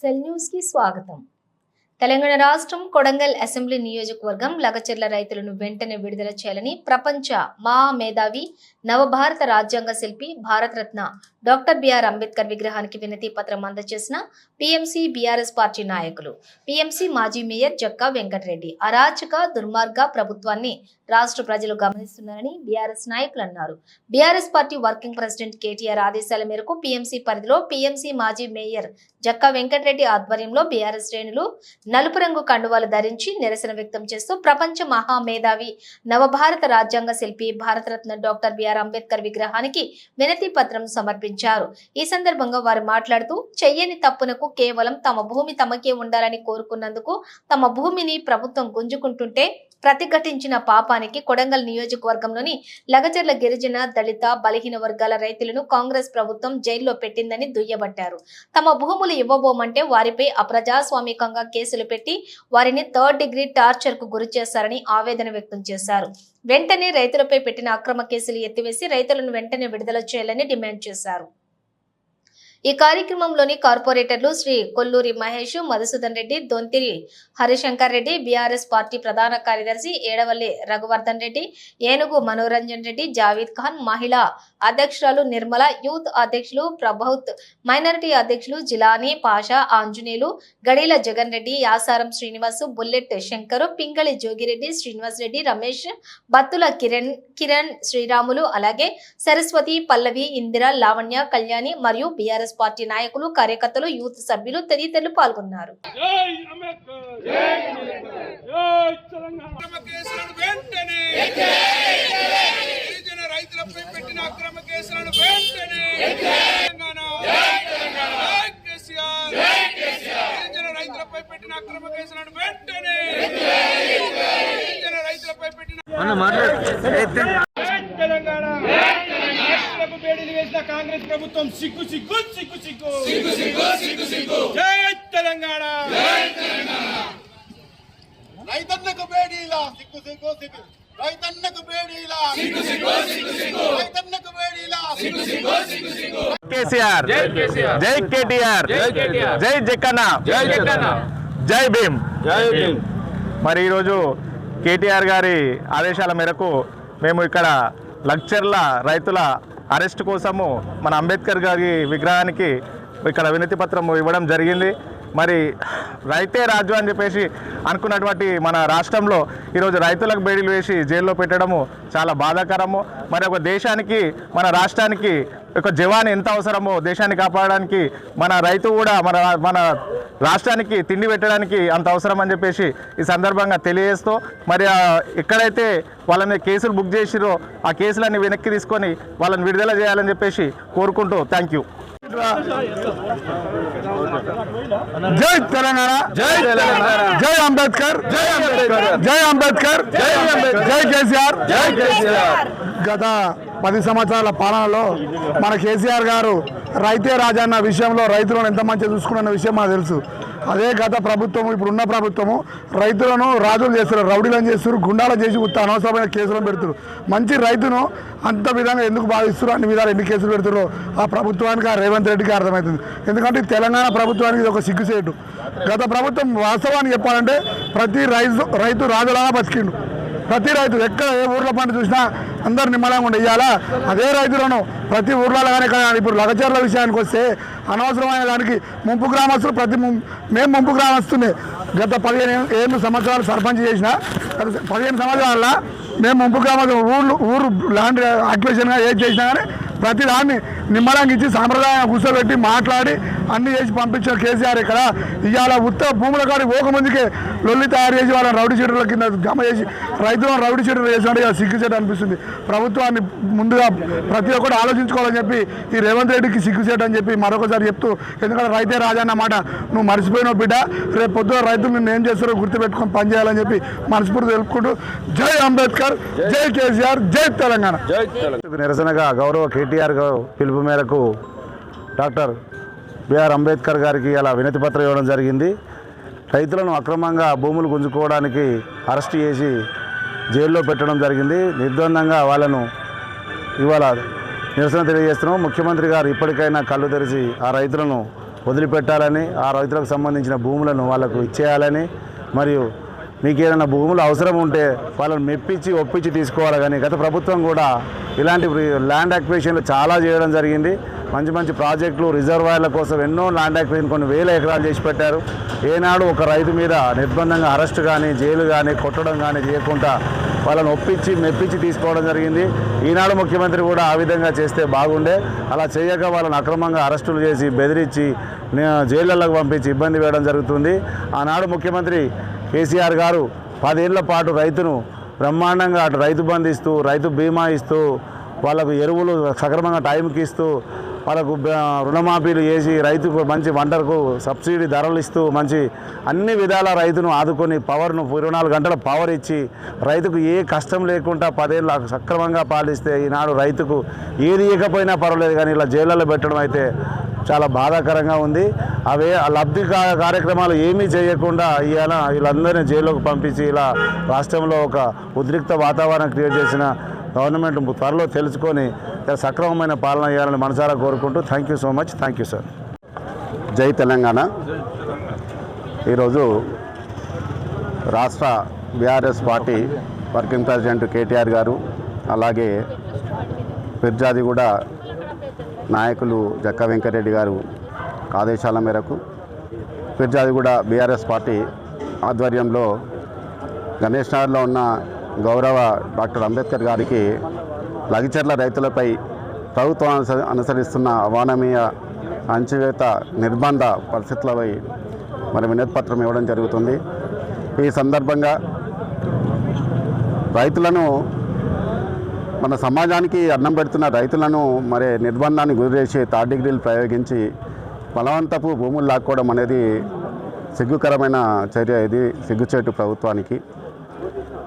Cell news కి స్వాగతం. తెలంగాణ రాష్ట్రం కొడంగల్ అసెంబ్లీ నియోజకవర్గం లగచర్ల రైతులను వెంటనే విడుదల చేయాలని ప్రపంచ మహామేధావి నవభారత రాజ్యాంగ శిల్పి భారతరత్న డాక్టర్ బిఆర్ అంబేద్కర్ విగ్రహానికి వినతి పత్రం అందజేసిన పిఎంసి బీఆర్ఎస్ పార్టీ నాయకులు. పిఎంసి మాజీ మేయర్ జక్కా వెంకటరెడ్డి అరాచక దుర్మార్గ ప్రభుత్వాన్ని రాష్ట్ర ప్రజలు గమనిస్తున్నారని బీఆర్ఎస్ నాయకులు అన్నారు. BRS party working president KTR ఆదేశాల మేరకు పిఎంసి పరిధిలో పిఎంసి మాజీ మేయర్ జక్కా వెంకటరెడ్డి ఆధ్వర్యంలో బీఆర్ఎస్ శ్రేణులు నలుపు రంగు కండువాలు ధరించి నిరసన వ్యక్తం చేస్తూ ప్రపంచ మహామేధావి నవభారత రాజ్యాంగ శిల్పి భారతరత్న డాక్టర్ బిఆర్ అంబేద్కర్ విగ్రహానికి వినతి పత్రం సమర్పించారు. ఈ సందర్భంగా వారు మాట్లాడుతూ చెయ్యని తప్పునకు కేవలం తమ భూమి తమకే ఉండాలని కోరుకున్నందుకు తమ భూమిని ప్రభుత్వం గుంజుకుంటుంటే ప్రతిఘటించిన పాపానికి కొడంగల్ నియోజకవర్గంలోని లగచర్ల గిరిజన దళిత బలహీన వర్గాల రైతులను కాంగ్రెస్ ప్రభుత్వం జైల్లో పెట్టిందని దుయ్యబట్టారు. తమ భూములు ఇవ్వబోమంటే వారిపై అప్రజాస్వామికంగా కేసులు పెట్టి వారిని 3rd డిగ్రీ టార్చర్ కు గురి చేశారని ఆవేదన వ్యక్తం చేశారు. వెంటనే రైతులపై పెట్టిన అక్రమ కేసులు ఎత్తివేసి రైతులను వెంటనే విడుదల చేయాలని డిమాండ్ చేశారు. ఈ కార్యక్రమంలోని కార్పొరేటర్లు శ్రీ కొల్లూరి మహేష్, మధుసూదన్ రెడ్డి, దొంతిరి హరిశంకర్ రెడ్డి, బీఆర్ఎస్ పార్టీ ప్రధాన కార్యదర్శి ఏడవల్లి రఘువర్ధన్ రెడ్డి, ఏనుగు మనోరంజన్ రెడ్డి, జావీద్ ఖాన్, మహిళా అధ్యక్షురాలు నిర్మల, యూత్ అధ్యక్షులు ప్రభౌత్, మైనారిటీ అధ్యక్షులు జిలానీ పాషా, ఆంజనేయులు, గడీల జగన్ రెడ్డి, యాసారం శ్రీనివాస్, బుల్లెట్ శంకరు, పింగళి జోగిరెడ్డి, శ్రీనివాస్ రెడ్డి, రమేష్, బత్తుల కిరణ్ శ్రీరాములు, అలాగే సరస్వతి, పల్లవి, ఇందిర, లావణ్య, కళ్యాణి మరియు బీఆర్ఎస్ పార్టీ నాయకులు, కార్యకర్తలు, యూత్ సభ్యులు తదితరులు పాల్గొన్నారు. కాంగ్రెస్ ప్రభుత్వం సిగ్గు సిగ్గు సిగ్గు సిగ్గు సిగ్గు సిగ్గు సిగ్గు సిగ్గు. జై తెలంగాణ, రైతన్నకు బేడీలా సిగ్గు సిగ్గు సిగ్గు, రైతన్నకు బేడీలా సిగ్గు సిగ్గు సిగ్గు సిగ్గు, రైతన్నకు బేడీలా సిగ్గు సిగ్గు సిగ్గు సిగ్గు. కేసీఆర్ జై కేసీఆర్, జై కేటీఆర్, జై కేటీఆర్, జై జక్కన్న, జై జక్కన్న, జై భీమ్, జై భీమ్. మరి ఈరోజు కేటీఆర్ గారి ఆదేశాల మేరకు మేము ఇక్కడ లగ్చర్ల రైతుల అరెస్ట్ కోసము మన అంబేద్కర్ గారి విగ్రహానికి ఇక్కడ వినతి పత్రం ఇవ్వడం జరిగింది. మరి రైతే రాజు అని చెప్పేసి అనుకున్నటువంటి మన రాష్ట్రంలో ఈరోజు రైతులకు బేడీలు వేసి జైల్లో పెట్టడము చాలా బాధాకరము. మరి ఒక దేశానికి, మన రాష్ట్రానికి ఒక జవాన్ ఎంత అవసరమో దేశాన్ని కాపాడడానికి మన రైతు కూడా మన రాష్ట్రానికి తిండి పెట్టడానికి అంత అవసరం అని చెప్పేసి ఈ సందర్భంగా తెలియజేస్తూ, మరి ఎక్కడైతే వాళ్ళని కేసులు బుక్ చేసిరో ఆ కేసులన్నీ వెనక్కి తీసుకొని వాళ్ళని విడుదల చేయాలని చెప్పేసి కోరుకుంటూ థ్యాంక్ యూ. జై తెలంగాణ, జై తెలంగాణ, జై అంబేద్కర్, జై అంబేద్కర్, జై అంబేద్కర్, జై అంబేద్కర్, జై కేసీఆర్, జై కేసీఆర్. గత 10 సంవత్సరాల పాలనలో మన కేసీఆర్ గారు రైతే రాజన్న విషయంలో రైతులను ఎంత మంచిగా చూసుకున్న విషయం మనకు తెలుసు. అదే గత ప్రభుత్వము, ఇప్పుడున్న ప్రభుత్వము రైతులను రాజులు చేస్తారు, రౌడీలను చేస్తారు, గుండాలను చేసి అనవసరమైన కేసులను పెడుతున్నారు. మంచి రైతును అంత విధంగా ఎందుకు భావిస్తారు, అన్ని విధాలు ఎన్ని కేసులు పెడుతున్నారో ఆ ప్రభుత్వానికి, ఆ రేవంత్ రెడ్డికి అర్థమవుతుంది. ఎందుకంటే తెలంగాణ ప్రభుత్వానికి ఇది ఒక సిగ్గుసేటు. గత ప్రభుత్వం వాస్తవాన్ని చెప్పాలంటే ప్రతి రైతు రాజులాగా బతికిండు. ప్రతి రైతు ఎక్కడ ఏ ఊర్లో పంట చూసినా అందరు నిమ్మలంగా ఉండి ఇవ్వాలా. అదే రైతులను ప్రతి ఊర్లో కానీ ఇప్పుడు లగచర్ల విషయానికి వస్తే అనవసరమైన దానికి ముంపు గ్రామస్తులు మేము ముంపు గ్రామస్తులే. గత 15 సంవత్సరాలు సర్పంచ్ చేసిన 15 సంవత్సరాల మేము ముంపు గ్రామస్తులు ఊరు ల్యాండ్ అక్విజిషన్గా ఏది చేసినా కానీ ప్రతి దాన్ని నిమ్మలంగా ఇచ్చి సాంప్రదాయంగా కూర్చోబెట్టి మాట్లాడి అన్ని చేసి పంపించిన కేసీఆర్ ఇక్కడ ఇవాళ ఉత్తర భూముల కాడికి పోకముందుకే లొల్లి తయారు చేసి వాళ్ళని రౌడీ షీటర్ల కింద జమ చేసి రైతులను రౌడీ షీటర్లు చేసినట్టు సిగ్గుచేట అనిపిస్తుంది. ప్రభుత్వాన్ని ముందుగా ప్రతి ఒక్కటి ఆలోచించుకోవాలని చెప్పి ఈ రేవంత్ రెడ్డికి సిగ్గుచేట అని చెప్పి మరొకసారి చెప్తూ, ఎందుకంటే రైతే రాజన్న మాట నువ్వు మర్చిపోయినావు బిడ్డ, రేపు పొద్దున రైతులు నిన్ను ఏం చేస్తారో గుర్తుపెట్టుకొని పనిచేయాలని చెప్పి మనస్ఫూర్తి తెలుపుకుంటూ జై అంబేద్కర్, జై కేసీఆర్, జై తెలంగాణ. నిరసనగా గౌరవ కేటీఆర్ పిలుపు మేరకు డాక్టర్ బిఆర్ అంబేద్కర్ గారికి ఇలా వినతి పత్రం ఇవ్వడం జరిగింది. రైతులను అక్రమంగా భూములు గుంజుకోవడానికి అరెస్ట్ చేసి జైల్లో పెట్టడం జరిగింది. నిర్ద్వందంగా వాళ్ళను ఇవాళ నిరసన తెలియజేస్తున్నాం. ముఖ్యమంత్రి గారు ఇప్పటికైనా కళ్ళు తెరిచి ఆ రైతులను వదిలిపెట్టాలని, ఆ రైతులకు సంబంధించిన భూములను వాళ్ళకు ఇచ్చేయాలని, మరియు మీకు ఏదైనా భూములు అవసరం ఉంటే వాళ్ళని మెప్పించి ఒప్పించి తీసుకోవాలి. కానీ గత ప్రభుత్వం కూడా ఇలాంటి ల్యాండ్ అక్విజిషన్లు చాలా చేయడం జరిగింది. మంచి మంచి ప్రాజెక్టులు, రిజర్వాయర్ల కోసం ఎన్నో ల్యాండ్ అక్విజిషన్ కొన్ని వేల ఎకరాలు చేసి పెట్టారు. ఏనాడు ఒక రైతు మీద నిర్బంధంగా అరెస్ట్ కానీ, జైలు కానీ, కొట్టడం కానీ చేయకుండా వాళ్ళని ఒప్పించి మెప్పించి తీసుకోవడం జరిగింది. ఈనాడు ముఖ్యమంత్రి కూడా ఆ విధంగా చేస్తే బాగుండే. అలా చేయక వాళ్ళని అక్రమంగా అరెస్టులు చేసి బెదిరించి జైళ్ళకు పంపించి ఇబ్బంది వేయడం జరుగుతుంది. ఆనాడు ముఖ్యమంత్రి కేసీఆర్ గారు 10 ఏళ్ల పాటు రైతును బ్రహ్మాండంగా అటు రైతు బంధు ఇస్తూ, రైతు బీమా ఇస్తూ, వాళ్ళకు ఎరువులు సక్రమంగా టైంకి ఇస్తూ, వాళ్ళకు రుణమాఫీలు చేసి రైతుకు మంచి వంటకు సబ్సిడీ ధరలు ఇస్తూ మంచి అన్ని విధాల రైతును ఆదుకొని పవర్ను 24 గంటల పవర్ ఇచ్చి రైతుకు ఏ కష్టం లేకుండా 10 ఏళ్ళు సక్రమంగా పాలిస్తే ఈనాడు రైతుకు ఏది ఇవ్వకపోయినా పర్వాలేదు, కానీ ఇలా జైళ్ళలో పెట్టడం అయితే చాలా బాధాకరంగా ఉంది. అవే లబ్ధి కార్యక్రమాలు ఏమీ చేయకుండా వీళ్ళందరినీ జైల్లోకి పంపించి ఇలా రాష్ట్రంలో ఒక ఉద్రిక్త వాతావరణం క్రియేట్ చేసిన గవర్నమెంట్ త్వరలో తెలుసుకొని సక్రమమైన పాలన చేయాలని మనసారా కోరుకుంటూ thank you so much. Thank you sir. జై తెలంగాణ. ఈరోజు రాష్ట్ర BRS party working president KTR గారు, అలాగే ఫిర్జాదిగూడ నాయకులు జక్కా వెంకటరెడ్డి గారు ఆదేశాల మేరకు ఫిర్జాదిగూడ బీఆర్ఎస్ పార్టీ ఆధ్వర్యంలో గణేష్ నగర్లో ఉన్న గౌరవ డాక్టర్ అంబేద్కర్ గారికి లగిచెర్ల రైతులపై ప్రభుత్వం అనుసరిస్తున్న అవానమీయ అణచివేత నిర్బంధ పరిస్థితులపై మరి వినతిపత్రం ఇవ్వడం జరుగుతుంది. ఈ సందర్భంగా రైతులను, మన సమాజానికి అన్నం పెడుతున్న రైతులను మరి నిర్బంధాన్ని గురిచేసి థర్డ్ డిగ్రీలు ప్రయోగించి బలవంతపు భూములు లాక్కోవడం అనేది సిగ్గుకరమైన చర్య. ఇది సిగ్గుచేటు ప్రభుత్వానికి.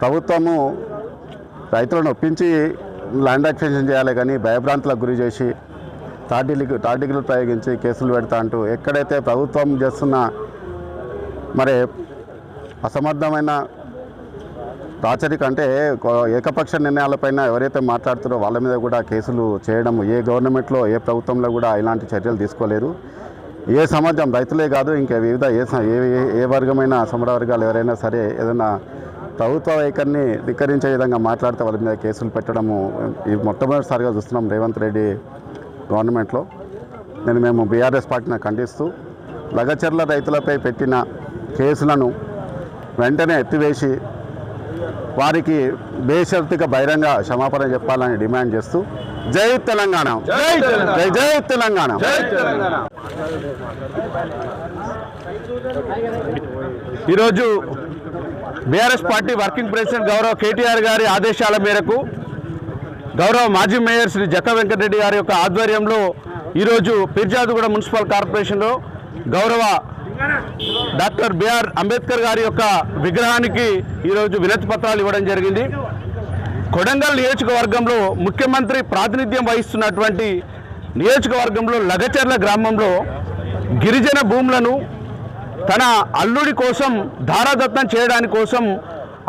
ప్రభుత్వము రైతులను ఒప్పించి ల్యాండ్ అక్విజిషన్ చేయాలి, కానీ భయభ్రాంతులకు గురి చేసి థర్డ్ డిగ్రీలు ప్రయోగించి కేసులు పెడతా అంటూ ఎక్కడైతే ప్రభుత్వం చేస్తున్న మరి అసమర్థమైన రాచరిక అంటే ఏకపక్ష నిర్ణయాలపైన ఎవరైతే మాట్లాడుతారో వాళ్ళ మీద కూడా కేసులు చేయడం ఏ గవర్నమెంట్లో, ఏ ప్రభుత్వంలో కూడా ఇలాంటి చర్యలు తీసుకోలేదు. ఏ సమాజం, రైతులే కాదు ఇంకా వివిధ ఏ వర్గమైన సమర వర్గాలు ఎవరైనా సరే ఏదైనా ప్రభుత్వ వైఖరిని ధిక్కరించే విధంగా మాట్లాడితే వాళ్ళ మీద కేసులు పెట్టడము ఈ మొట్టమొదటిసారిగా చూస్తున్నాం రేవంత్ రెడ్డి గవర్నమెంట్లో. మేము బీఆర్ఎస్ పార్టీని ఖండిస్తూ లగచర్ల రైతులపై పెట్టిన కేసులను వెంటనే ఎత్తివేసి వారికి బేషరతుగా బహిరంగ క్షమాపణ చెప్పాలని డిమాండ్ చేస్తూ జై తెలంగాణ, జై జై తెలంగాణ. ఈరోజు బీఆర్ఎస్ పార్టీ వర్కింగ్ ప్రెసిడెంట్ గౌరవ కేటీఆర్ గారి ఆదేశాల మేరకు గౌరవ మాజీ మేయర్ శ్రీ జక్కా వెంకటరెడ్డి గారి యొక్క ఆధ్వర్యంలో ఈరోజు ఫిర్జాదిగూడ మున్సిపల్ కార్పొరేషన్లో గౌరవ డాక్టర్ బిఆర్ అంబేద్కర్ గారి యొక్క విగ్రహానికి ఈరోజు వినతి పత్రాలు ఇవ్వడం జరిగింది. కొడంగల్ నియోజకవర్గంలో ముఖ్యమంత్రి ప్రాతినిధ్యం వహిస్తున్నటువంటి నియోజకవర్గంలో లగచెర్ల గ్రామంలో గిరిజన భూములను తన అల్లుడి కోసం ధారాదత్తం చేయడానికి కోసం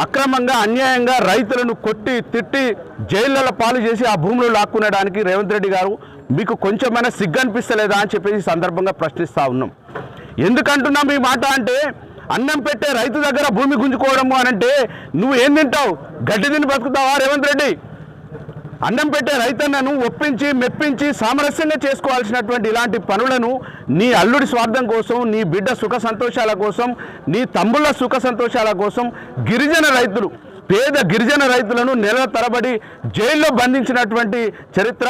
అక్రమంగా, అన్యాయంగా రైతులను కొట్టి తిట్టి జైళ్ళ పాలు చేసి ఆ భూములు లాక్కునడానికి రేవంత్ రెడ్డి గారు మీకు కొంచెమైనా సిగ్గు అనిపిస్తలేదా అని చెప్పేసి సందర్భంగా ప్రశ్నిస్తూ ఉన్నాం. ఎందుకంటున్నాం ఈ మాట అంటే, అన్నం పెట్టే రైతు దగ్గర భూమి గుంజుకోవడము అని అంటే నువ్వు ఏం తింటావు? గడ్డి తిని బతుకుతావా రేవంత్ రెడ్డి? అన్నం పెట్టే రైతన్నను ఒప్పించి మెప్పించి సామరస్యంగా చేసుకోవాల్సినటువంటి ఇలాంటి పనులను నీ అల్లుడి స్వార్థం కోసం, నీ బిడ్డ సుఖ సంతోషాల కోసం, నీ తమ్ముళ్ళ సుఖ సంతోషాల కోసం గిరిజన రైతులు, పేద గిరిజన రైతులను నెలల తరబడి జైల్లో బంధించినటువంటి చరిత్ర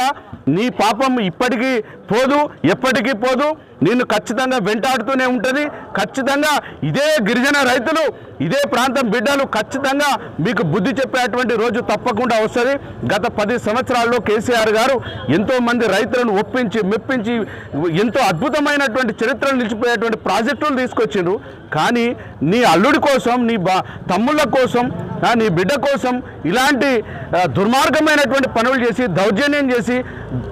నీ పాపం ఇప్పటికీ పోదు, ఎప్పటికీ పోదు. నిన్ను ఖచ్చితంగా వెంటాడుతూనే ఉంటుంది. ఖచ్చితంగా ఇదే గిరిజన రైతులు, ఇదే ప్రాంతం బిడ్డలు ఖచ్చితంగా మీకు బుద్ధి చెప్పేటువంటి రోజు తప్పకుండా వస్తుంది. గత 10 సంవత్సరాల్లో కేసీఆర్ గారు ఎంతోమంది రైతులను ఒప్పించి మెప్పించి ఎంతో అద్భుతమైనటువంటి చరిత్రను నిలిచిపోయేటువంటి ప్రాజెక్టులు తీసుకొచ్చిండ్రు. కానీ నీ అల్లుడి కోసం, నీ తమ్ముళ్ళ కోసం, నీ బిడ్డ కోసం ఇలాంటి దుర్మార్గమైనటువంటి పనులు చేసి, దౌర్జన్యం చేసి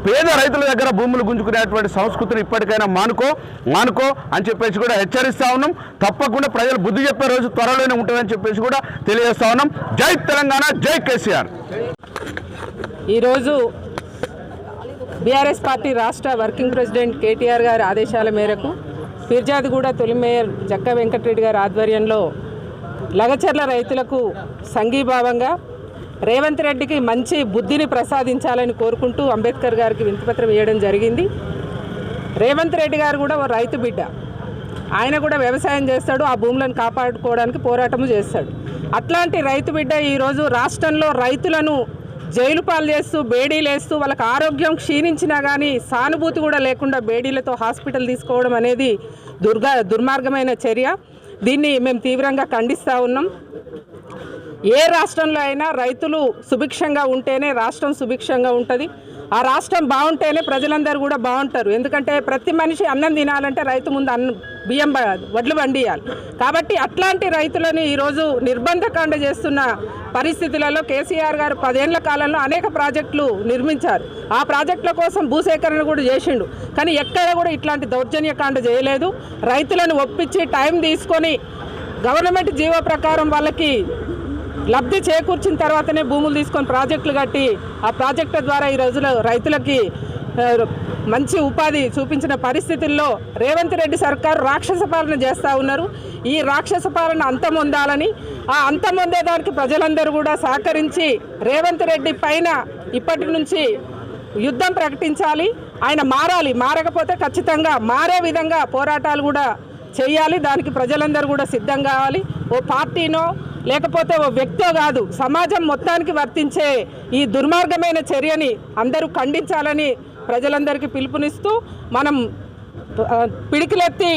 పేద రైతుల దగ్గర భూములు గుంజుకునేటువంటి సంస్కృతిని ఇప్పటికైనా మానుకో అని చెప్పేసి కూడా హెచ్చరిస్తూ ఉన్నాం. తప్పకుండా ప్రజలు బుద్ధి చెప్పే రోజు త్వరలోనే ఉంటుందని చెప్పేసి కూడా తెలియజేస్తా ఉన్నాం. జై తెలంగాణ, జై కేసీఆర్. ఈరోజు బీఆర్ఎస్ పార్టీ రాష్ట్ర వర్కింగ్ ప్రెసిడెంట్ కేటీఆర్ గారి ఆదేశాల మేరకు ఫిర్జాదిగూడ తొలి మేయర్ జక్క వెంకటరెడ్డి గారి ఆధ్వర్యంలో లగచర్ల రైతులకు సంఘీభావంగా రేవంత్ రెడ్డికి మంచి బుద్ధిని ప్రసాదించాలని కోరుకుంటూ అంబేద్కర్ గారికి వినతిపత్రం ఇవ్వడం జరిగింది. రేవంత్ రెడ్డి గారు కూడా ఓ రైతు బిడ్డ, ఆయన కూడా వ్యవసాయం చేస్తాడు, ఆ భూములను కాపాడుకోవడానికి పోరాటము చేస్తాడు. అట్లాంటి రైతు బిడ్డ ఈరోజు రాష్ట్రంలో రైతులను జైలు పాలు చేస్తూ బేడీలు వేస్తూ వాళ్ళకి ఆరోగ్యం క్షీణించినా కానీ సానుభూతి కూడా లేకుండా బేడీలతో హాస్పిటల్ తీసుకోవడం అనేది దుర్మార్గమైన చర్య. దీన్ని మేము తీవ్రంగా ఖండిస్తూ ఉన్నాం. ఏ రాష్ట్రంలో అయినా రైతులు సుభిక్షంగా ఉంటేనే రాష్ట్రం సుభిక్షంగా ఉంటుంది. ఆ రాష్ట్రం బాగుంటేనే ప్రజలందరూ కూడా బాగుంటారు. ఎందుకంటే ప్రతి మనిషి అన్నం తినాలంటే రైతు ముందు బియ్యం వడ్లు పండియాలి. కాబట్టి అట్లాంటి రైతులను ఈరోజు నిర్బంధకాండ చేస్తున్న పరిస్థితులలో కేసీఆర్ గారు 10 ఏళ్ల కాలంలో అనేక ప్రాజెక్టులు నిర్మించారు. ఆ ప్రాజెక్టుల కోసం భూసేకరణ కూడా చేసిండు. కానీ ఎక్కడ కూడా ఇట్లాంటి దౌర్జన్యకాండ చేయలేదు. రైతులను ఒప్పించి టైం తీసుకొని గవర్నమెంట్ జీవో ప్రకారం వాళ్ళకి లబ్ధి చేకూర్చిన తర్వాతనే భూములు తీసుకొని ప్రాజెక్టులు కట్టి ఆ ప్రాజెక్టుల ద్వారా ఈ రోజులో రైతులకి మంచి ఉపాధి చూపించిన పరిస్థితుల్లో రేవంత్ రెడ్డి సర్కారు రాక్షస పాలన చేస్తూ ఉన్నారు. ఈ రాక్షస పాలన అంతమొందాలని, ఆ అంతమొందేదానికి ప్రజలందరూ కూడా సహకరించి రేవంత్ రెడ్డి పైన ఇప్పటి నుంచి యుద్ధం ప్రకటించాలి. ఆయన మారాలి. మారకపోతే ఖచ్చితంగా మారే విధంగా పోరాటాలు కూడా చేయాలి. దానికి ప్రజలందరూ కూడా సిద్ధం కావాలి. ఓ పార్టీనో లేకపోతే ఓ వ్యక్తో కాదు, సమాజం మొత్తానికి వర్తించే ఈ దుర్మార్గమైన చర్యని అందరూ ఖండించాలని ప్రజలందరికీ పిలుపునిస్తూ మనం పిడికిలెత్తి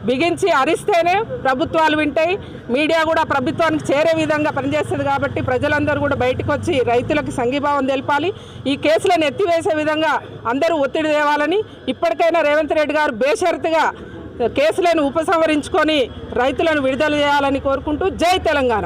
బిగించి అరిస్తేనే ప్రభుత్వాలు వింటాయి. మీడియా కూడా ప్రభుత్వానికి చేరే విధంగా పనిచేస్తుంది. కాబట్టి ప్రజలందరూ కూడా బయటకు వచ్చి రైతులకు సంఘీభావం తెలపాలి. ఈ కేసులను ఎత్తివేసే విధంగా అందరూ ఒత్తిడి తేవాలని, ఇప్పటికైనా రేవంత్ రెడ్డి గారు బేషరతుగా కేసులను ఉపసంహరించుకొని రైతులను విడుదల చేయాలని కోరుకుంటూ జై తెలంగాణ.